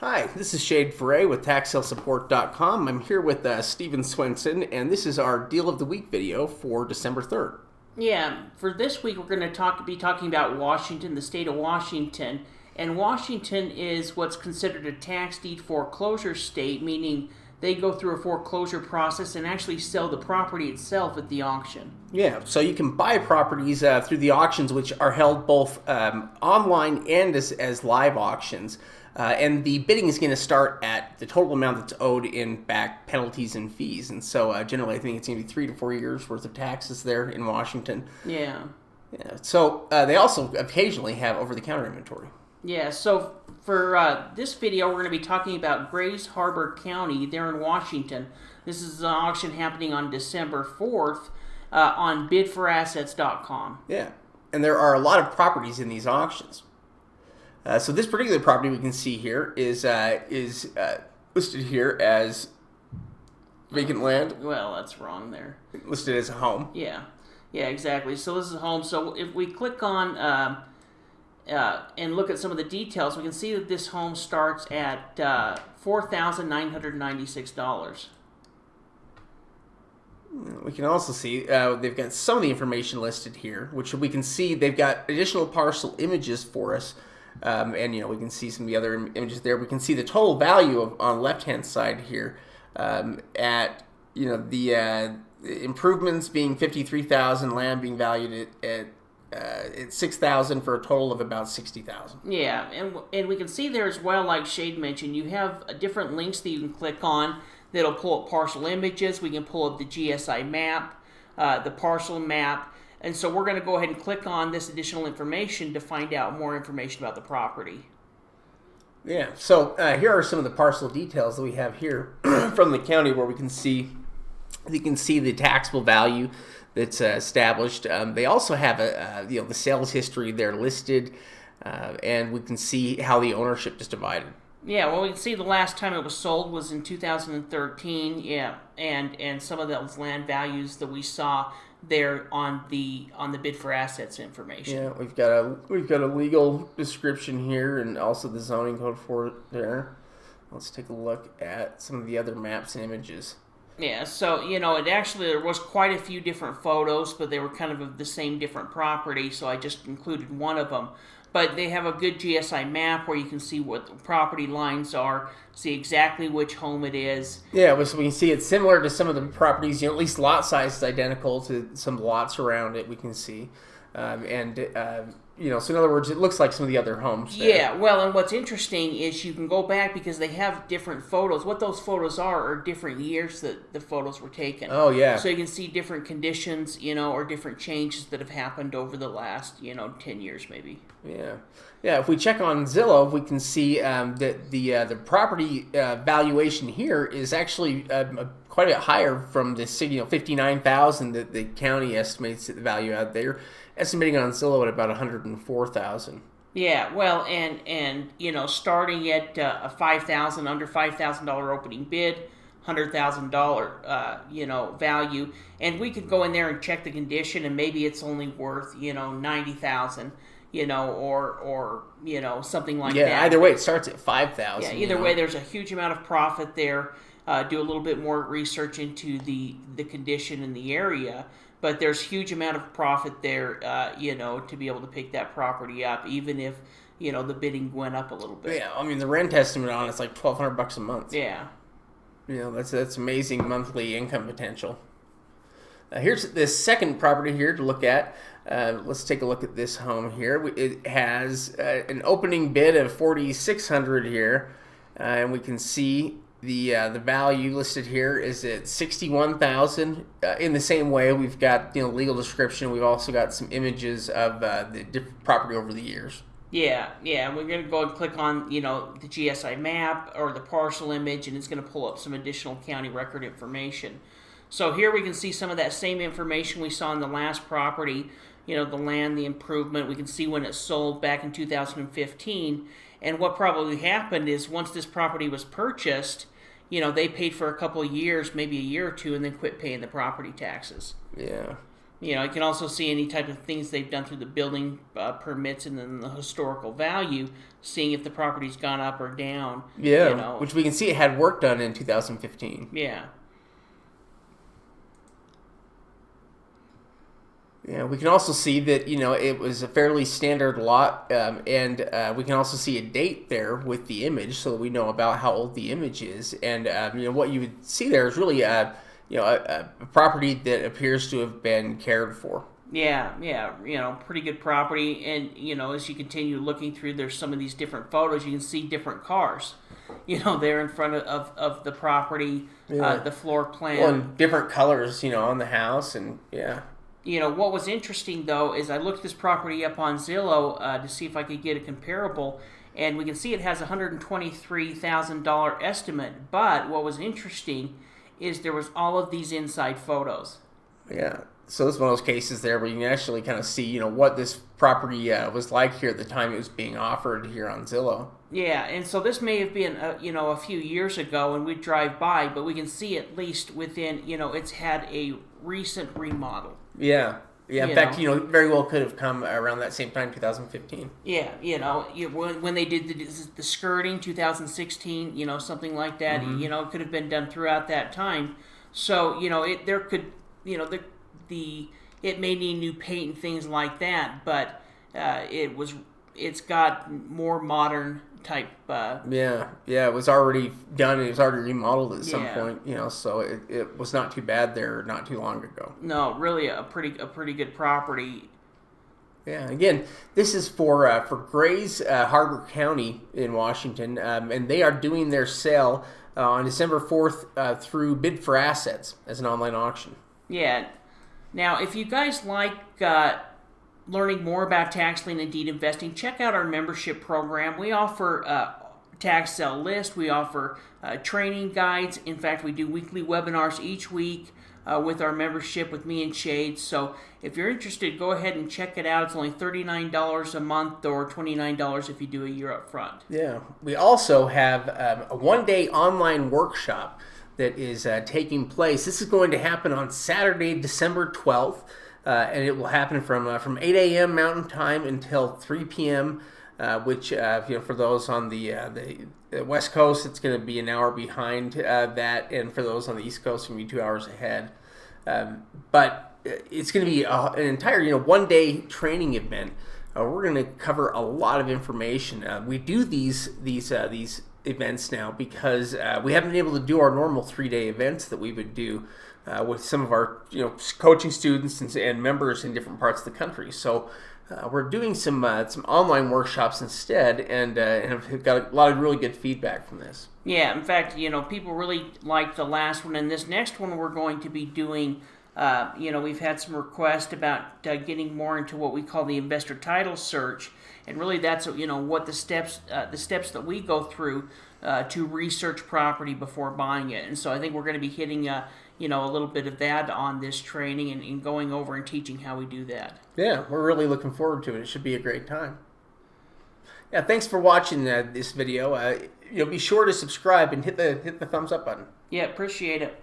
Hi, this is Shade Foray with TaxSaleSupport.com. I'm here with Steven Swenson, and this is our Deal of the Week video for December 3rd. Yeah, for this week we're going to be talking about Washington, the state of Washington. And Washington is what's considered a tax deed foreclosure state, meaning they go through a foreclosure process and actually sell the property itself at the auction. Yeah, so you can buy properties through the auctions, which are held both online and as live auctions. And the bidding is going to start at the total amount that's owed in back penalties and fees. And so generally I think it's going to be 3 to 4 years worth of taxes there in Washington. Yeah. So they also occasionally have over-the-counter inventory. Yeah, so for this video, we're going to be talking about Grays Harbor County there in Washington. This is an auction happening on December 4th on bidforassets.com. Yeah, and there are a lot of properties in these auctions. So this particular property we can see here is listed here as vacant land. Well, that's wrong there. Listed as a home. Yeah, exactly. So this is a home. So if we click on and look at some of the details, we can see that this home starts at $4,996. We can also see they've got some of the information listed here, which we can see they've got additional parcel images for us. And we can see some of the other images there. We can see the total value on the left-hand side here at the improvements being $53,000, land being valued at $6,000 for a total of about $60,000. Yeah, and we can see there as well, like Shade mentioned, you have different links that you can click on that'll pull up parcel images. We can pull up the GSI map, the parcel map. And so we're going to go ahead and click on this additional information to find out more information about the property. Yeah, so here are some of the parcel details that we have here from the county where you can see the taxable value that's established. They also have the sales history there listed, and we can see how the ownership is divided. Yeah, well, we can see the last time it was sold was in 2013. Yeah, and some of those land values that we saw there on the bid for assets information. Yeah, we've got a legal description here and also the zoning code for it there. Let's take a look at some of the other maps and images. Yeah, so there was quite a few different photos, but they were kind of the same different property, so I just included one of them. But they have a good GSI map where you can see what the property lines are, see exactly which home it is. Yeah, so we can see it's similar to some of the properties, at least lot size is identical to some lots around it we can see. So in other words, it looks like some of the other homes there. Yeah, well, and what's interesting is you can go back because they have different photos. What those photos are different years that the photos were taken. Oh, yeah. So you can see different conditions, or different changes that have happened over the last, 10 years maybe. Yeah. Yeah, if we check on Zillow, we can see that the property valuation here is actually quite a bit higher from the $59,000 that the county estimates the value out there. Estimating on Zillow at about $104,000. Yeah, well, and starting at a under $5,000 opening bid, $100,000 value, and we could go in there and check the condition, and maybe it's only worth $90,000, or something like that. Yeah, either way, it starts at $5,000. Yeah, either way, there's a huge amount of profit there. Do a little bit more research into the condition in the area. But there's huge amount of profit there, to be able to pick that property up, even if, the bidding went up a little bit. Yeah, I mean, the rent estimate on it's like $1,200 a month. Yeah. That's amazing monthly income potential. Here's this second property here to look at. Let's take a look at this home here. It has an opening bid of $4,600 here, and we can see the value listed here is at $61,000. In the same way, we've got legal description. We've also got some images of the different property over the years. Yeah. We're going to go and click on the GSI map or the parcel image, and it's going to pull up some additional county record information. So here we can see some of that same information we saw in the last property. The land, the improvement. We can see when it sold back in 2015. And what probably happened is once this property was purchased, they paid for a couple of years, maybe a year or two, and then quit paying the property taxes. Yeah. You know, you can also see any type of things they've done through the building permits and then the historical value, seeing if the property's gone up or down. Yeah, you know. which we can see it had work done in 2015. Yeah. Yeah, we can also see that, you know, it was a fairly standard lot, and we can also see a date there with the image so that we know about how old the image is. And, you know, what you would see there is really, you know, a property that appears to have been cared for. Yeah, you know, pretty good property. And, you know, as you continue looking through, there's some of these different photos, you can see different cars, you know, there in front of the property, the floor plan. Well, and different colors, you know, on the house, and, yeah. You know, what was interesting, though, is I looked this property up on Zillow to see if I could get a comparable, and we can see it has a $123,000 estimate, but what was interesting is there was all of these inside photos. Yeah, so this is one of those cases there where you can actually kind of see, you know, what this property was like here at the time it was being offered here on Zillow. Yeah, and so this may have been, you know, a few years ago, and we'd drive by, but we can see at least within, you know, it's had a recent remodel. Yeah. In fact, you know, very well could have come around that same time, 2015. Yeah, you know, when they did the skirting, 2016, you know, something like that, you know, it could have been done throughout that time. So, you know, it may need new paint and things like that, but it's got more modern type. It was already done. It was already remodeled at some point, you know, so it was not too bad there not too long ago. No, really a pretty good property. Yeah, again, this is for Grays Harbor County in Washington, and they are doing their sale on December 4th through Bid for Assets as an online auction. Yeah. Now, if you guys like learning more about tax lien and deed investing, check out our membership program. We offer tax sale list. We offer training guides. In fact, we do weekly webinars each week with our membership with me and Shade. So if you're interested, go ahead and check it out. It's only $39 a month or $29 if you do a year up front. Yeah. We also have a one-day online workshop that is taking place. This is going to happen on Saturday, December 12th. And it will happen from 8 a.m. Mountain Time until 3 p.m., which, you know, for those on the West Coast, it's going to be an hour behind that, and for those on the East Coast, it's going to be 2 hours ahead. But it's going to be an entire, you know, one-day training event. We're going to cover a lot of information. We do these events now because we haven't been able to do our normal 3-day events that we would do with some of our, you know, coaching students and members in different parts of the country. So we're doing some online workshops instead, and have got a lot of really good feedback from this. Yeah, in fact, you know, people really liked the last one, and this next one we're going to be doing. You know, we've had some requests about getting more into what we call the investor title search, and really that's, you know, what the steps that we go through to research property before buying it. And so I think we're going to be hitting you know, a little bit of that on this training and going over and teaching how we do that. Yeah, we're really looking forward to it. It should be a great time. Yeah, thanks for watching this video. You know, be sure to subscribe and hit the thumbs up button. Yeah, appreciate it.